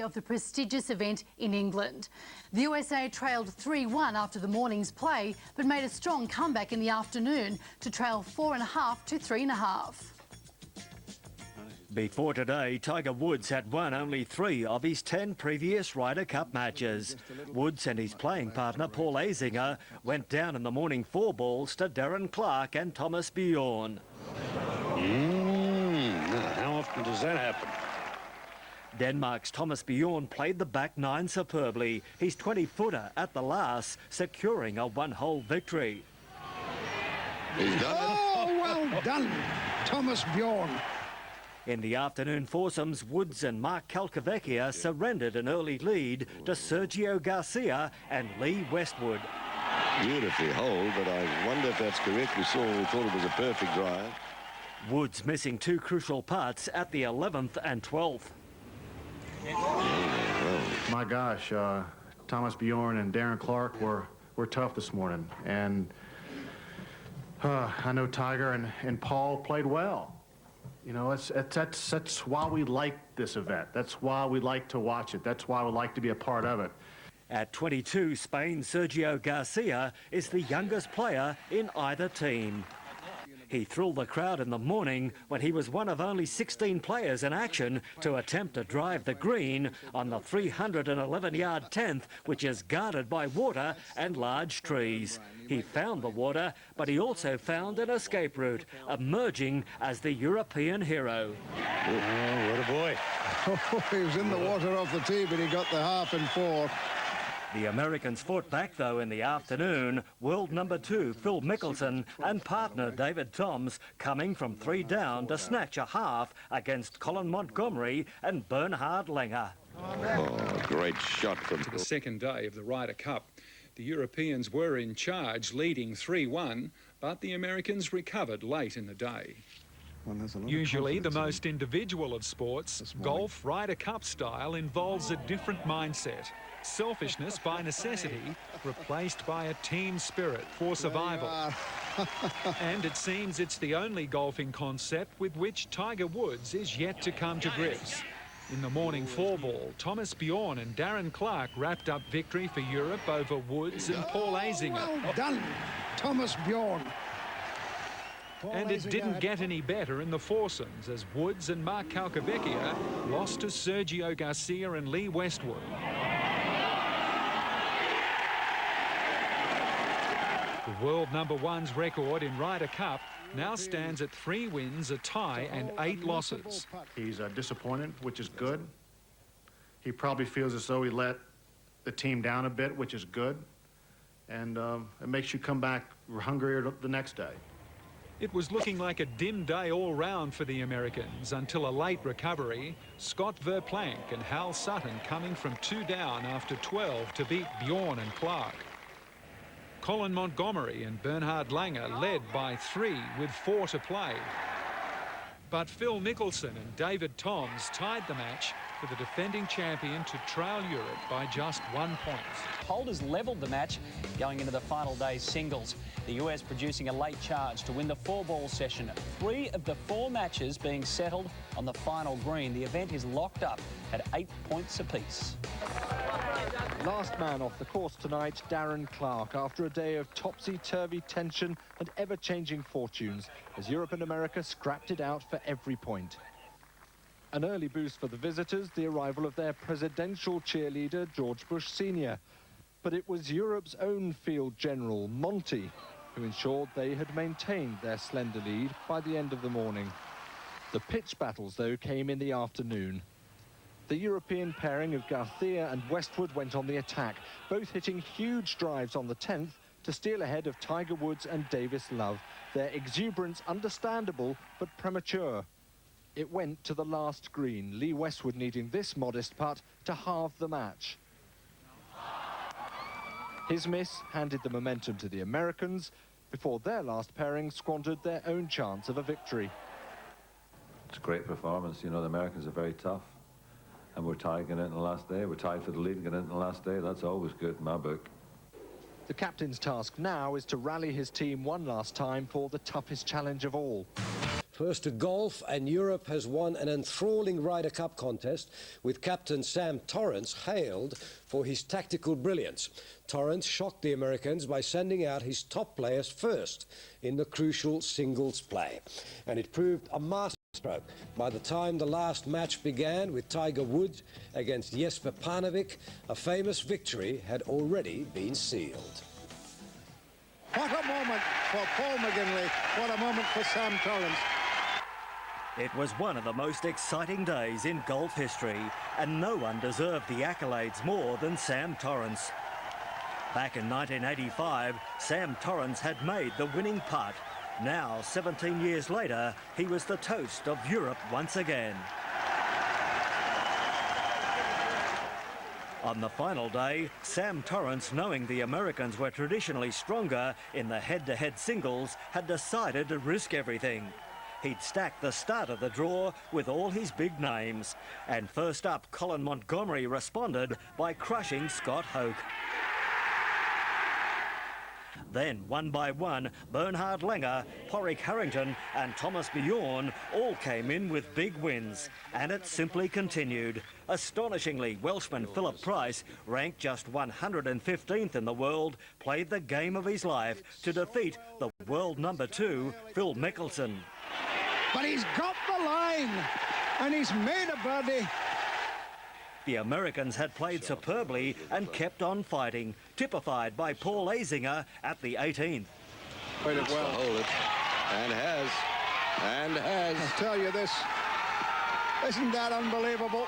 Of the prestigious event in England. The USA trailed 3-1 after the morning's play, but made a strong comeback in the afternoon to trail 4.5 to 3.5. Before today, Tiger Woods had won only 3 of his 10 previous Ryder Cup matches. Woods and his playing partner Paul Azinger went down in the morning 4 balls to Darren Clark and Thomas Bjorn. How often does that happen? Denmark's Thomas Bjorn played the back 9 superbly, his 20-footer at the last, securing a 1-hole victory. Oh, well done, Thomas Bjorn. In the afternoon foursomes, Woods and Mark Calcavecchia surrendered an early lead to Sergio Garcia and Lee Westwood. Beautifully holed, but I wonder if that's correct. We thought it was a perfect drive. Woods missing 2 crucial putts at the 11th and 12th. My gosh, Thomas Bjorn and Darren Clark were tough this morning, and I know Tiger and Paul played well. You know, that's why we like this event. That's why we like to watch it. That's why we like to be a part of it. At 22, Spain's Sergio Garcia is the youngest player in either team. He thrilled the crowd in the morning when he was one of only 16 players in action to attempt to drive the green on the 311-yard 10th, which is guarded by water and large trees. He found the water, but he also found an escape route, emerging as the European hero. Oh, what a boy. Oh, he was in the water off the tee, but he got the half in 4. The Americans fought back, though, in the afternoon. World number 2, Phil Mickelson, and partner David Toms coming from 3 down to snatch a half against Colin Montgomery and Bernhard Langer. Oh, great shot from the second day of the Ryder Cup. The Europeans were in charge, leading 3-1, but the Americans recovered late in the day. Usually the most individual of sports, golf Ryder Cup style involves a different mindset. Selfishness by necessity, replaced by a team spirit for survival. And it seems it's the only golfing concept with which Tiger Woods is yet to come to grips. In the morning 4 ball, Thomas Bjorn and Darren Clark wrapped up victory for Europe over Woods and Paul Azinger. Well done, Thomas Bjorn. And it didn't get any better in the foursomes as Woods and Mark Calcavecchia lost to Sergio Garcia and Lee Westwood. The world number 1's record in Ryder Cup now stands at 3 wins, a tie and 8 losses. He's disappointed, which is good. He probably feels as though he let the team down a bit, which is good. And it makes you come back hungrier the next day. It was looking like a dim day all round for the Americans until a late recovery. Scott Verplank and Hal Sutton coming from 2 down after 12 to beat Bjorn and Clark. Colin Montgomery and Bernhard Langer led by 3 with 4 to play. But Phil Mickelson and David Toms tied the match for the defending champion to trail Europe by just 1 point. Holders levelled the match going into the final day's singles. The US producing a late charge to win the 4-ball session. 3 of the 4 matches being settled on the final green. The event is locked up at 8 points apiece. Last man off the course tonight, Darren Clark, after a day of topsy-turvy tension and ever-changing fortunes, as Europe and America scrapped it out for every point. An early boost for the visitors, the arrival of their presidential cheerleader, George Bush Sr. But it was Europe's own field general, Monty, who ensured they had maintained their slender lead by the end of the morning. The pitch battles, though, came in the afternoon. The European pairing of Garcia and Westwood went on the attack, both hitting huge drives on the 10th to steal ahead of Tiger Woods and Davis Love. Their exuberance understandable, but premature. It went to the last green, Lee Westwood needing this modest putt to halve the match. His miss handed the momentum to the Americans before their last pairing squandered their own chance of a victory. It's a great performance. You know, the Americans are very tough. And we're tied getting into the last day. We're tied for the lead and getting into the last day. That's always good in my book. The captain's task now is to rally his team one last time for the toughest challenge of all. First to golf, and Europe has won an enthralling Ryder Cup contest with captain Sam Torrance hailed for his tactical brilliance. Torrance shocked the Americans by sending out his top players first in the crucial singles play. And it proved a masterstroke. By the time the last match began with Tiger Woods against Jesper Parnevik, a famous victory had already been sealed. What a moment for Paul McGinley. What a moment for Sam Torrance. It was one of the most exciting days in golf history, and no one deserved the accolades more than Sam Torrance. Back in 1985, Sam Torrance had made the winning putt. Now, 17 years later, he was the toast of Europe once again. On the final day, Sam Torrance, knowing the Americans were traditionally stronger in the head-to-head singles, had decided to risk everything. He'd stacked the start of the draw with all his big names. And first up, Colin Montgomery responded by crushing Scott Hoke. Then, one by one, Bernhard Langer, Porrick Harrington and Thomas Bjorn all came in with big wins. And it simply continued. Astonishingly, Welshman Philip Price, ranked just 115th in the world, played the game of his life to defeat the world number 2, Phil Mickelson. But he's got the line, and he's made a birdie. The Americans had played superbly and kept on fighting, typified by Paul Azinger at the 18th. Played it well. Hold it. And has. I'll tell you this. Isn't that unbelievable?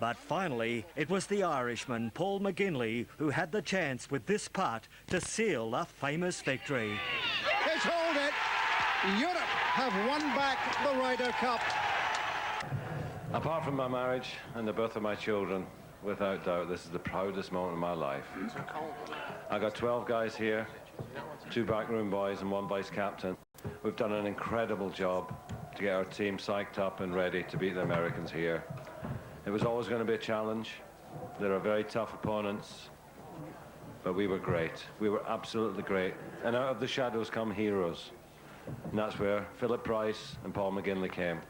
But finally, it was the Irishman, Paul McGinley, who had the chance with this putt to seal a famous victory. It's hold it. Europe have won back the Ryder Cup. Apart from my marriage and the birth of my children, without doubt, this is the proudest moment of my life. I got 12 guys here, 2 backroom boys and 1 vice captain. We've done an incredible job to get our team psyched up and ready to beat the Americans here. It was always going to be a challenge. They're a very tough opponents, but we were great. We were absolutely great. And out of the shadows come heroes. And that's where Philip Price and Paul McGinley came.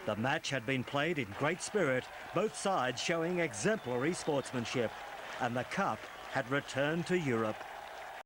The match had been played in great spirit, both sides showing exemplary sportsmanship, and the cup had returned to Europe.